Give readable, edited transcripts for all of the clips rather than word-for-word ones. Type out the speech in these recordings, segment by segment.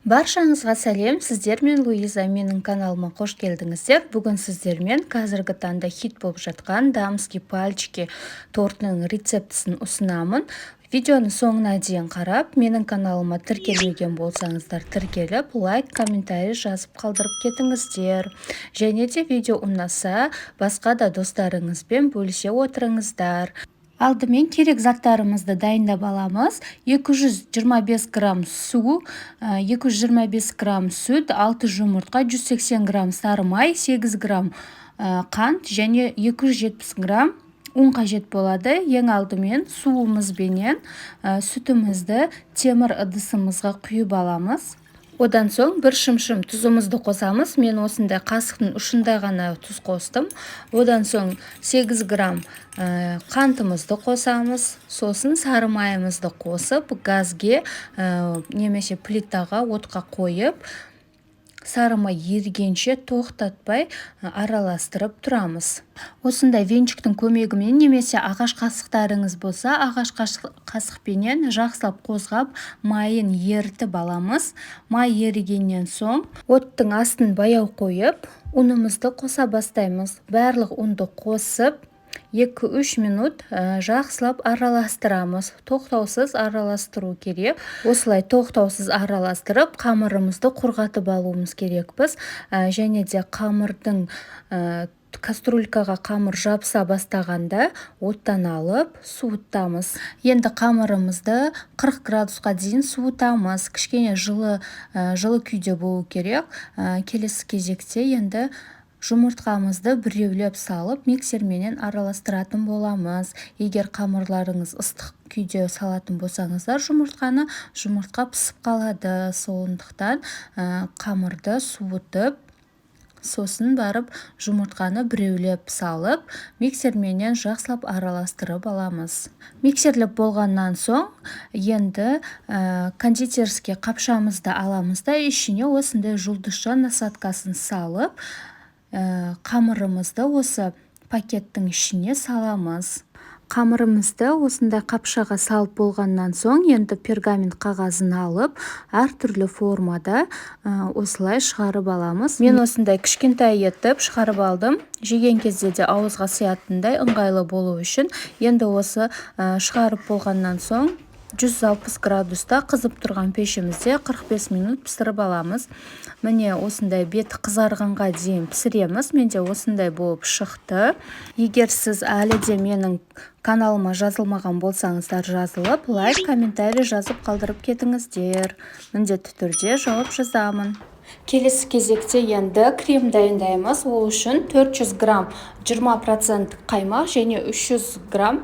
Баршаңызға сәлем, сіздер мен Луиза, менің каналыма қош келдіңіздер. Бүгін сіздермен қазіргі таңда хит болып жатқан дамский пальчики тортының рецептісін ұсынамын. Видеоны соңына дейін қарап, менің каналыма тіркелмеген болсаңыздар тіркеліп, лайк, комментарий жазып қалдырып кетіңіздер. Және де видео ұнаса, басқа да достарыңызбен бөлісе отырыңыздар. Алдымен керек заттарымызды дайындап аламыз. 225 грамм су, 225 грамм сүт, 6 жұмыртқа, 180 грамм сары май, 8 грамм қант және 270 грамм ұн қажет болады. Ең алдымен суымызбенен сүтімізді темір ыдысымызға құйып аламыз. Одан соң бір шымшым тұзымызды қосамыз. Мен осындай қасықтың ұшында ғана тұз қостым. Одан соң 8 грамм қантымызды қосамыз. Сосын сары майымызды қосып, газге немесе плитаға отқа қойып, сары май ерігенше тоқтатпай араластырып тұрамыз. Осындай венчиктің көмегімен немесе ағаш қасықтарыңыз болса, ағаш қасықпенен жақсылап қозғап, майын ерітіп аламыз. Май ерігеннен соң оттың астын баяу қойып, ұнымызды қоса бастаймыз. Барлық ұнды қосып, 2-3 минут жақсылап араластырамыз. Тоқтаусыз араластыру керек. Осылай тоқтаусыз араластырып, қамырымызды құрғатып алуымыз керекпіз. Және де қамырдың кастрюлькаға қамыр жабыса бастағанда оттан алып суытамыз. Енді қамырымызды 40 градусқа дейін суытамыз. Кішкене жылы күйде болу керек. Келесі кезекте енді жұмыртқамызды біреулеп салып, миксерменен араластыратын боламыз. Егер қамырларыңыз ыстық күйде салатын болсаңыздар, жұмыртқа пісіп қалады. Сондықтан қамырды суытып, сосын барып жұмыртқаны біреулеп салып, миксерменен жақсылап араластырып аламыз. Миксерлеп болғаннан соң, енді кондитерский қапшамызды аламыз да, ішіне осындай жұлдызша насадкасын салып, қамырымызды осы пакеттің ішіне саламыз. Қамырымызды осындай қапшаға салып болғаннан соң, енді пергамент қағазын алып, әртүрлі формада осылай шығарып аламыз. Мен осындай кішкентай етіп шығарып алдым. Жеген кезде де ауызға сиятындай ыңғайлы болу үшін. Енді осы шығарып болғаннан соң 160 градуста қызып тұрған пешімізде 45 минут пісіріп аламыз. Міне осындай беті қызарғанға дейін пісіреміз. Менде осындай болып шықты. Егер сіз әлі де менің каналыма жазылмаған болсаңыздар, жазылып, лайк, комментарий жазып қалдырып кетіңіздер. Міндетті түрде жауап жазамын. Келесі кезекте енді крем дайындаймыз. Ол үшін 400 грамм 20% қаймақ және 300 грамм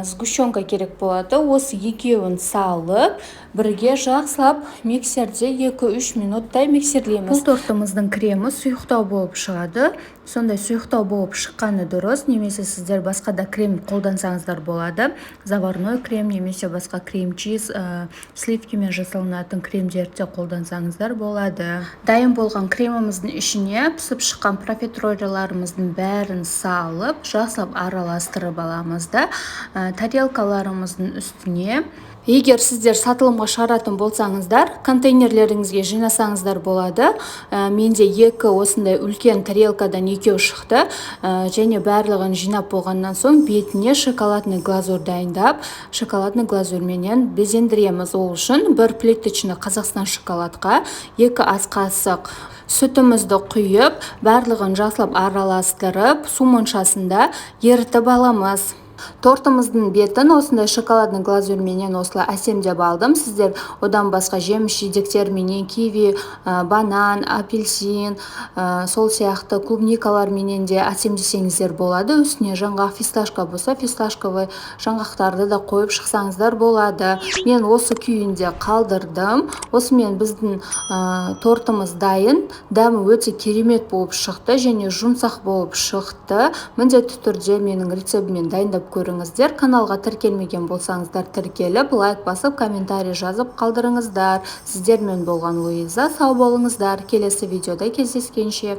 сгущенка керек болады. Осы екеуін салып, бірге жақсылап миксерде 2-3 минуттай миксерлейміз. Бұл тортымыздың кремі сұйықтау болып шығады. Сондай сұйықтау болып шыққаны дұрыс. Немесе сіздер басқа да крем қолдансаңыздар болады. Заварной крем немесе басқа крем-чиз, сливкімен жасалынатын кремдерді қолдансаңыздар болады. Дайын болған креміміздің ішіне пісіп шыққан профитролларымыздың бәрін салып, жақсылап араластырып аламыз да, тарелкаларымыздың үстіне. Егер сіздер сатылымға шығаратын болсаңыздар, контейнерлеріңізге жинасаңыздар болады. Менде 2 осындай үлкен тарелкадан 2 шықты. Және барлығын жинап болғаннан соң бетіне шоколадный глазурь дайындап, шоколадный глазурьменен безендіреміз. Ол үшін бір плиточный Қазақстан шоколадқа 2 ас қасық сүтімізді құйып, барлығын жақсылап араластырып, су моншасында ерітіп аламыз. Тортымыздың бетін осындай шоколадный глазурьменен осылай әсемдеп алдым. Сіздер одан басқа жеміс жидектерменен, киви, банан, апельсин, сол сияқты клубникаларменен де әсемдесеңіздер болады. Үстіне жаңғақ фисташка болса, фисташковый жаңғақтарды да қойып шықсаңыздар болады. Мен осы күйінде қалдырдым. Осымен біздің тортымыз дайын. Дәмі өте керемет болып шықты және жұмсақ болып шықты. Міндетті түрде менің рецептіммен дайындап көріңіздер. Каналға тіркелмеген болсаңыздар тіркеліп, лайк басып, комментарий жазып қалдырыңыздар. Сіздермен болған Луиза. Сау болыңыздар. Келесі видеода кездескенше.